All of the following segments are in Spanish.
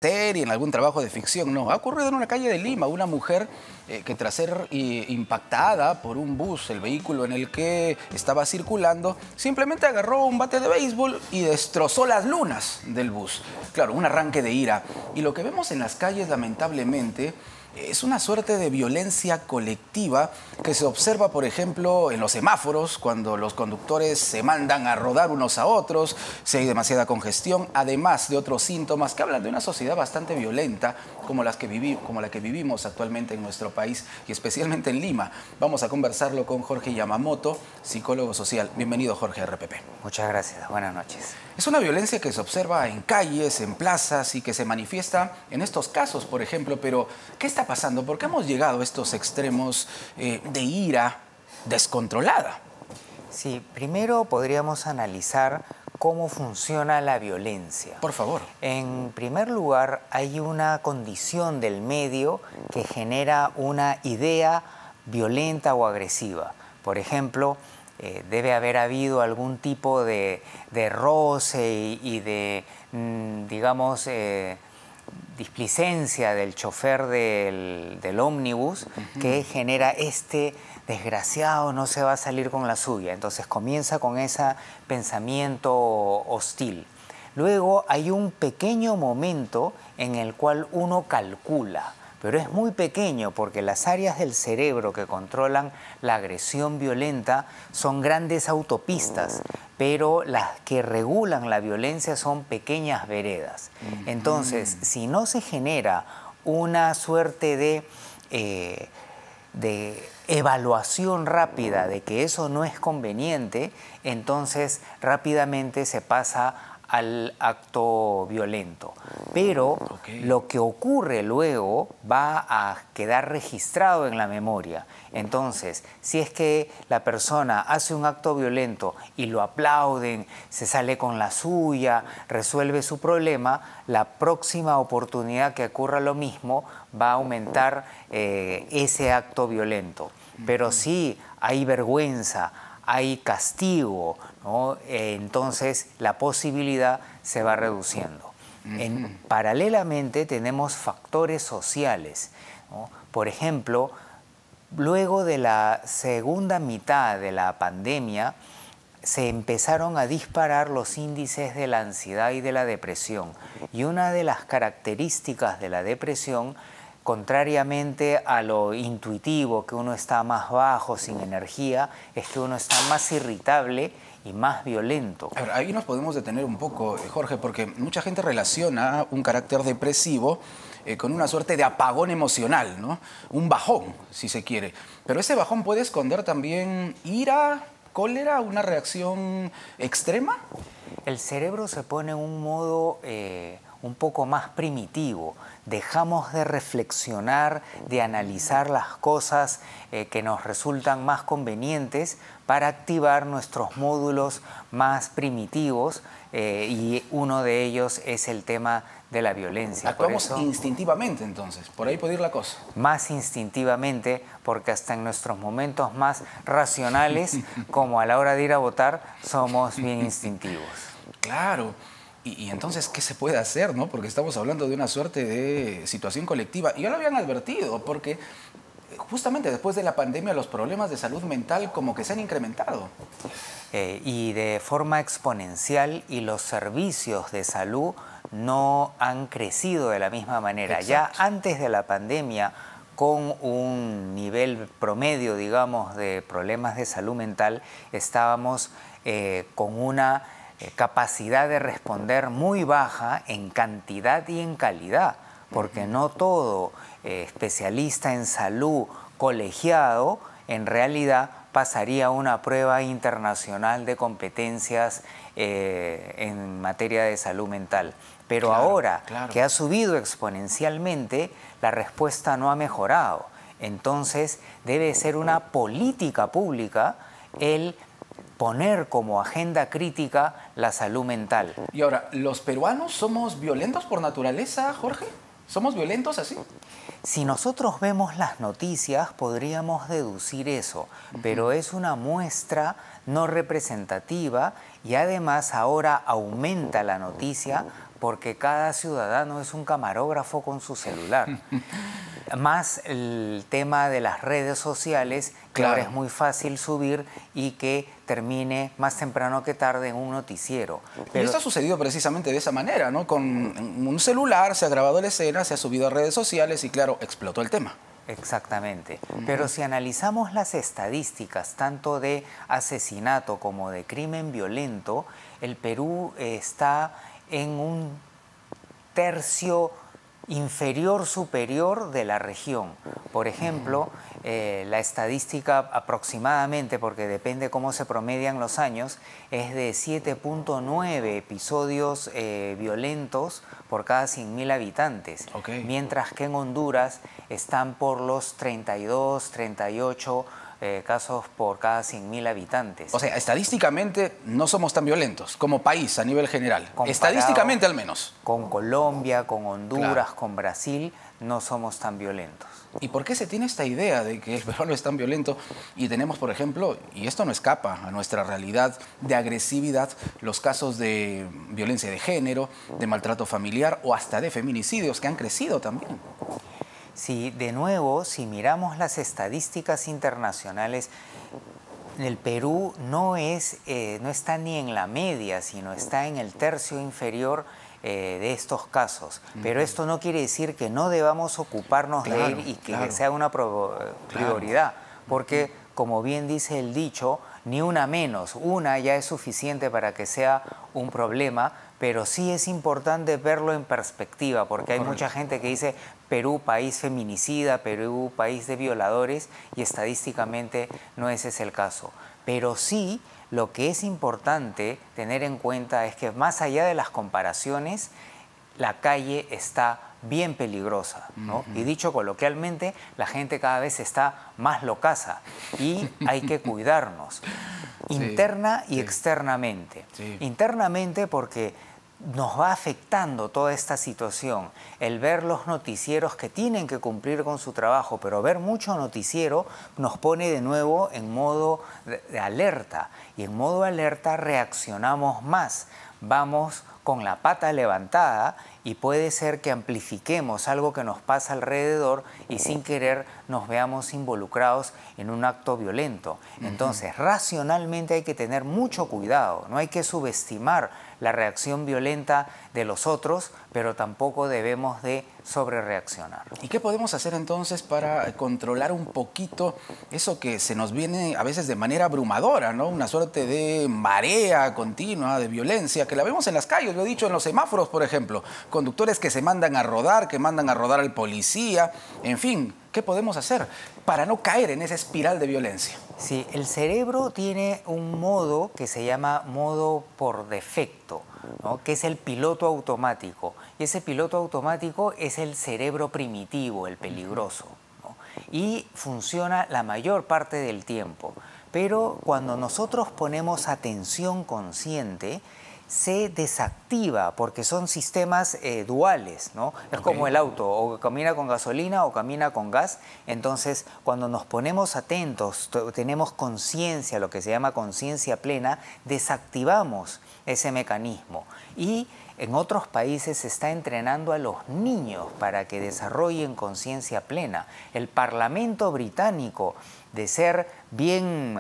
serie, en algún trabajo de ficción, no. Ha ocurrido en una calle de Lima, una mujer que tras ser impactada por un bus, el vehículo en el que estaba circulando, simplemente agarró un bate de béisbol y destrozó las lunas del bus. Claro, un arranque de ira. Y lo que vemos en las calles, lamentablemente, es una suerte de violencia colectiva que se observa, por ejemplo, en los semáforos, cuando los conductores se mandan a rodar unos a otros, si hay demasiada congestión, además de otros síntomas que hablan de una sociedad bastante violenta como la que vivimos actualmente en nuestro país y especialmente en Lima. Vamos a conversarlo con Jorge Yamamoto, psicólogo social. Bienvenido, Jorge, a RPP. Muchas gracias. Buenas noches. Es una violencia que se observa en calles, en plazas y que se manifiesta en estos casos, por ejemplo. Pero, ¿qué está pasando? ¿Por qué hemos llegado a estos extremos de ira descontrolada? Sí, primero podríamos analizar cómo funciona la violencia. Por favor. En primer lugar, hay una condición del medio que genera una idea violenta o agresiva. Por ejemplo, debe haber habido algún tipo de roce y de, digamos, displicencia del chofer del ómnibus que genera este desgraciado no se va a salir con la suya. Entonces comienza con ese pensamiento hostil. Luego hay un pequeño momento en el cual uno calcula, pero es muy pequeño porque las áreas del cerebro que controlan la agresión violenta son grandes autopistas, pero las que regulan la violencia son pequeñas veredas. Entonces, si no se genera una suerte de evaluación rápida de que eso no es conveniente, entonces rápidamente se pasa al acto violento. Pero lo que ocurre luego va a quedar registrado en la memoria. Entonces, si es que la persona hace un acto violento y lo aplauden, se sale con la suya, resuelve su problema, la próxima oportunidad que ocurra lo mismo va a aumentar ese acto violento. Pero si hay vergüenza, hay castigo, ¿no? Entonces la posibilidad se va reduciendo. Paralelamente tenemos factores sociales, ¿no? Por ejemplo, luego de la segunda mitad de la pandemia se empezaron a disparar los índices de la ansiedad y de la depresión. Y una de las características de la depresión, contrariamente a lo intuitivo, que uno está más bajo, sin energía, es que uno está más irritable y más violento. A ver, ahí nos podemos detener un poco, Jorge, porque mucha gente relaciona un carácter depresivo con una suerte de apagón emocional, ¿no? Un bajón, si se quiere. Pero ese bajón puede esconder también ira, cólera, una reacción extrema. El cerebro se pone en un modo un poco más primitivo. Dejamos de reflexionar, de analizar las cosas que nos resultan más convenientes para activar nuestros módulos más primitivos y uno de ellos es el tema de la violencia. Actuamos instintivamente entonces, por ahí puede ir la cosa. Más instintivamente, porque hasta en nuestros momentos más racionales, como a la hora de ir a votar, somos bien instintivos. Claro. Y entonces, ¿qué se puede hacer, no? Porque estamos hablando de una suerte de situación colectiva. Y ya lo habían advertido, porque justamente después de la pandemia los problemas de salud mental como que se han incrementado. Y de forma exponencial, y los servicios de salud no han crecido de la misma manera. Exacto. Ya antes de la pandemia, con un nivel promedio, digamos, de problemas de salud mental, estábamos con una capacidad de responder muy baja en cantidad y en calidad, porque no todo especialista en salud colegiado en realidad pasaría una prueba internacional de competencias en materia de salud mental. Pero ahora que ha subido exponencialmente, la respuesta no ha mejorado. Entonces debe ser una política pública el poner como agenda crítica la salud mental. Y ahora, ¿los peruanos somos violentos por naturaleza, Jorge? ¿Somos violentos así? Si nosotros vemos las noticias, podríamos deducir eso, pero es una muestra no representativa y además ahora aumenta la noticia porque cada ciudadano es un camarógrafo con su celular. Más el tema de las redes sociales, que ahora es muy fácil subir y que termine más temprano que tarde en un noticiero. Y esto ha sucedido precisamente de esa manera, ¿no? Con un celular se ha grabado la escena, se ha subido a redes sociales y claro, explotó el tema. Exactamente. Pero si analizamos las estadísticas, tanto de asesinato como de crimen violento, el Perú está en un tercio inferior superior de la región. Por ejemplo, la estadística aproximadamente, porque depende cómo se promedian los años, es de 7.9 episodios violentos por cada 100.000 habitantes, mientras que en Honduras están por los 32, 38 casos por cada 100.000 habitantes. O sea, estadísticamente no somos tan violentos como país a nivel general. Comparado, estadísticamente al menos. Con Colombia, con Honduras, con Brasil, no somos tan violentos. ¿Y por qué se tiene esta idea de que el peruano es tan violento? Y tenemos, por ejemplo, y esto no escapa a nuestra realidad de agresividad, los casos de violencia de género, de maltrato familiar o hasta de feminicidios que han crecido también. Sí, de nuevo, si miramos las estadísticas internacionales, el Perú no está ni en la media, sino está en el tercio inferior de estos casos. Pero esto no quiere decir que no debamos ocuparnos de él y que sea una prioridad, porque como bien dice el dicho, ni una menos, una ya es suficiente para que sea un problema, pero sí es importante verlo en perspectiva, porque hay mucha gente que dice Perú, país feminicida, Perú, país de violadores, y estadísticamente no ese es el caso. Pero sí, lo que es importante tener en cuenta es que más allá de las comparaciones, la calle está bien peligrosa, ¿no? Y dicho coloquialmente, la gente cada vez está más locaza y hay que cuidarnos, interna y externamente. Internamente porque nos va afectando toda esta situación, el ver los noticieros que tienen que cumplir con su trabajo, pero ver mucho noticiero nos pone de nuevo en modo de alerta, y en modo alerta reaccionamos más, vamos con la pata levantada y puede ser que amplifiquemos algo que nos pasa alrededor y sin querer nos veamos involucrados en un acto violento. Entonces, racionalmente hay que tener mucho cuidado, no hay que subestimar la reacción violenta de los otros, pero tampoco debemos de sobrereaccionar. ¿Y qué podemos hacer entonces para controlar un poquito eso que se nos viene a veces de manera abrumadora, ¿no? Una suerte de marea continua de violencia que la vemos en las calles, lo he dicho, en los semáforos, por ejemplo, conductores que se mandan a rodar, que mandan a rodar al policía, en fin, ¿qué podemos hacer para no caer en esa espiral de violencia? Sí, el cerebro tiene un modo que se llama modo por defecto, ¿no? Que es el piloto automático. Y ese piloto automático es el cerebro primitivo, el peligroso, ¿no? Y funciona la mayor parte del tiempo. Pero cuando nosotros ponemos atención consciente, se desactiva porque son sistemas duales, ¿no? Es como el auto, o camina con gasolina o camina con gas. Entonces, cuando nos ponemos atentos, tenemos conciencia, lo que se llama conciencia plena, desactivamos ese mecanismo. Y en otros países se está entrenando a los niños para que desarrollen conciencia plena. El Parlamento británico, de ser bien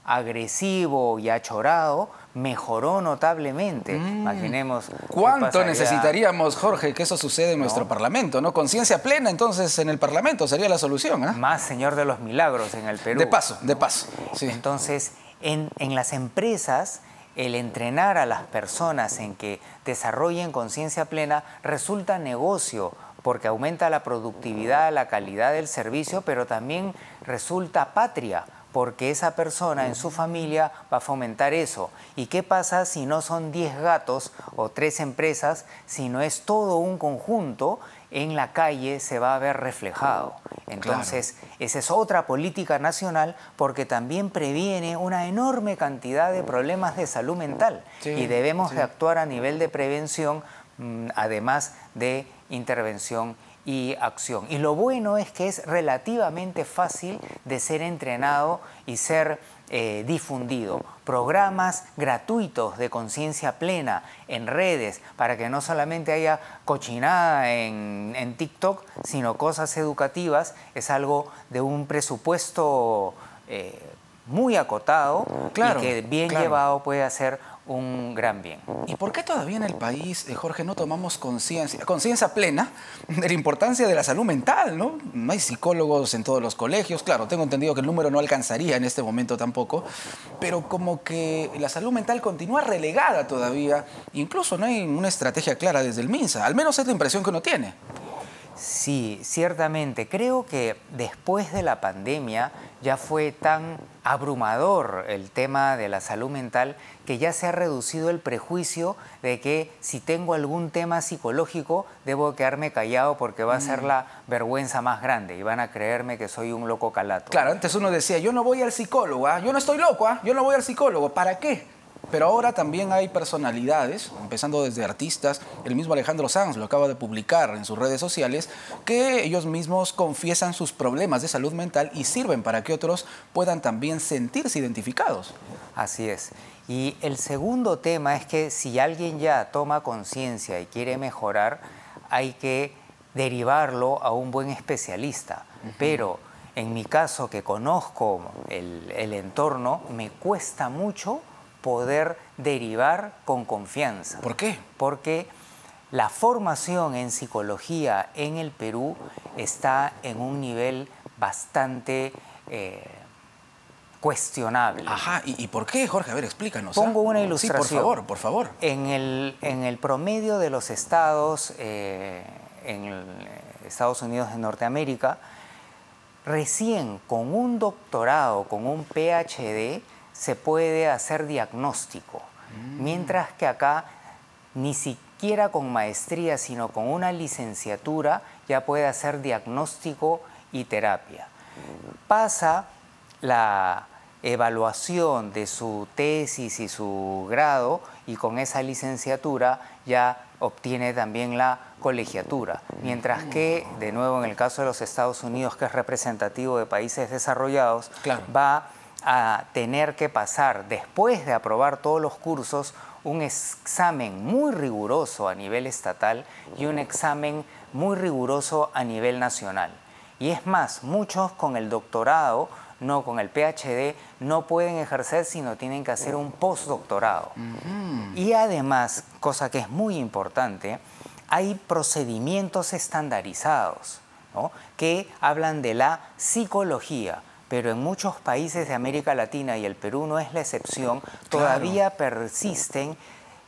agresivo y achorado, mejoró notablemente. Imaginemos. ¿Cuánto necesitaríamos, Jorge, que eso suceda en nuestro Parlamento, ¿no? Conciencia plena, entonces, en el Parlamento sería la solución, ¿eh? Más Señor de los Milagros en el Perú. De paso, de paso. Sí. Entonces, en las empresas, el entrenar a las personas en que desarrollen conciencia plena resulta negocio, porque aumenta la productividad, la calidad del servicio, pero también resulta patria, porque esa persona en su familia va a fomentar eso. ¿Y qué pasa si no son 10 gatos o 3 empresas, sino es todo un conjunto? En la calle se va a ver reflejado. Entonces, esa es otra política nacional, porque también previene una enorme cantidad de problemas de salud mental. Y debemos de actuar a nivel de prevención, además de intervención y acción. Y lo bueno es que es relativamente fácil de ser entrenado y ser difundido. Programas gratuitos de conciencia plena en redes para que no solamente haya cochinada en TikTok, sino cosas educativas. Es algo de un presupuesto muy acotado, Claro, y que bien claro. llevado puede hacer un gran bien. ¿Y por qué todavía en el país, Jorge, no tomamos conciencia plena de la importancia de la salud mental, ¿no? No hay psicólogos en todos los colegios. Claro, tengo entendido que el número no alcanzaría en este momento tampoco, pero como que la salud mental continúa relegada todavía. Incluso no hay una estrategia clara desde el MINSA. Al menos es la impresión que uno tiene. Sí, ciertamente. Creo que después de la pandemia ya fue tan abrumador el tema de la salud mental que ya se ha reducido el prejuicio de que si tengo algún tema psicológico debo quedarme callado porque va a ser la vergüenza más grande y van a creerme que soy un loco calato. Claro, antes uno decía, yo no voy al psicólogo, yo no estoy loco, yo no voy al psicólogo, ¿para qué? Pero ahora también hay personalidades, empezando desde artistas, el mismo Alejandro Sanz lo acaba de publicar en sus redes sociales, que ellos mismos confiesan sus problemas de salud mental y sirven para que otros puedan también sentirse identificados. Así es. Y el segundo tema es que si alguien ya toma conciencia y quiere mejorar, hay que derivarlo a un buen especialista. Pero en mi caso, que conozco el entorno, me cuesta mucho poder derivar con confianza. ¿Por qué? Porque la formación en psicología en el Perú está en un nivel bastante cuestionable. Ajá, ¿y por qué, Jorge? A ver, explícanos. Pongo una ilustración. Sí, por favor, por favor. En el promedio de los estados, en Estados Unidos de Norteamérica, recién con un doctorado, con un PhD, se puede hacer diagnóstico, mientras que acá ni siquiera con maestría, sino con una licenciatura ya puede hacer diagnóstico y terapia. Pasa la evaluación de su tesis y su grado y con esa licenciatura ya obtiene también la colegiatura, mientras que, de nuevo, en el caso de los Estados Unidos, que es representativo de países desarrollados, claro, va a tener que pasar, después de aprobar todos los cursos, un examen muy riguroso a nivel estatal y un examen muy riguroso a nivel nacional. Y es más, muchos con el doctorado, no con el PhD, no pueden ejercer, sino tienen que hacer un postdoctorado. Y además, cosa que es muy importante, hay procedimientos estandarizados, ¿no?, que hablan de la psicología. Pero en muchos países de América Latina, y el Perú no es la excepción, todavía persisten,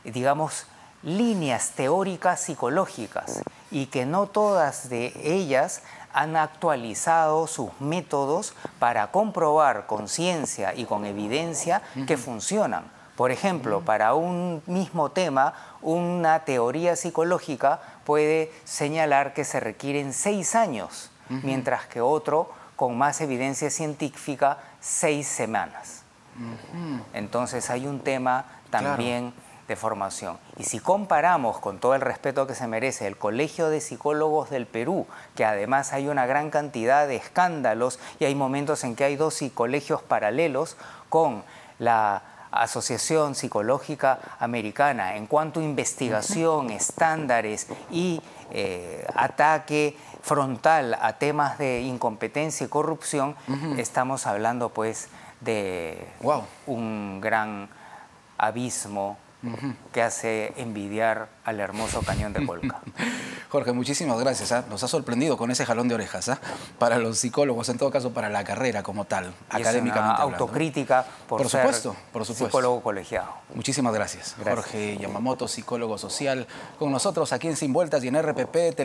digamos, líneas teóricas psicológicas y que no todas de ellas han actualizado sus métodos para comprobar con ciencia y con evidencia que funcionan. Por ejemplo, para un mismo tema, una teoría psicológica puede señalar que se requieren 6 años, mientras que otro, con más evidencia científica, 6 semanas. Entonces hay un tema también de formación. Y si comparamos, con todo el respeto que se merece, el Colegio de Psicólogos del Perú, que además hay una gran cantidad de escándalos y hay momentos en que hay 2 colegios paralelos, con la Asociación Psicológica Americana, en cuanto a investigación, estándares y ataque frontal a temas de incompetencia y corrupción, estamos hablando pues de un gran abismo que hace envidiar al hermoso Cañón de Colca. Jorge, muchísimas gracias. Nos ha sorprendido con ese jalón de orejas para los psicólogos, en todo caso para la carrera como tal, y académicamente es una hablando, autocrítica por ser psicólogo colegiado. Muchísimas gracias. Jorge Yamamoto, psicólogo social, con nosotros aquí en Sin Vueltas y en RPP Televisión.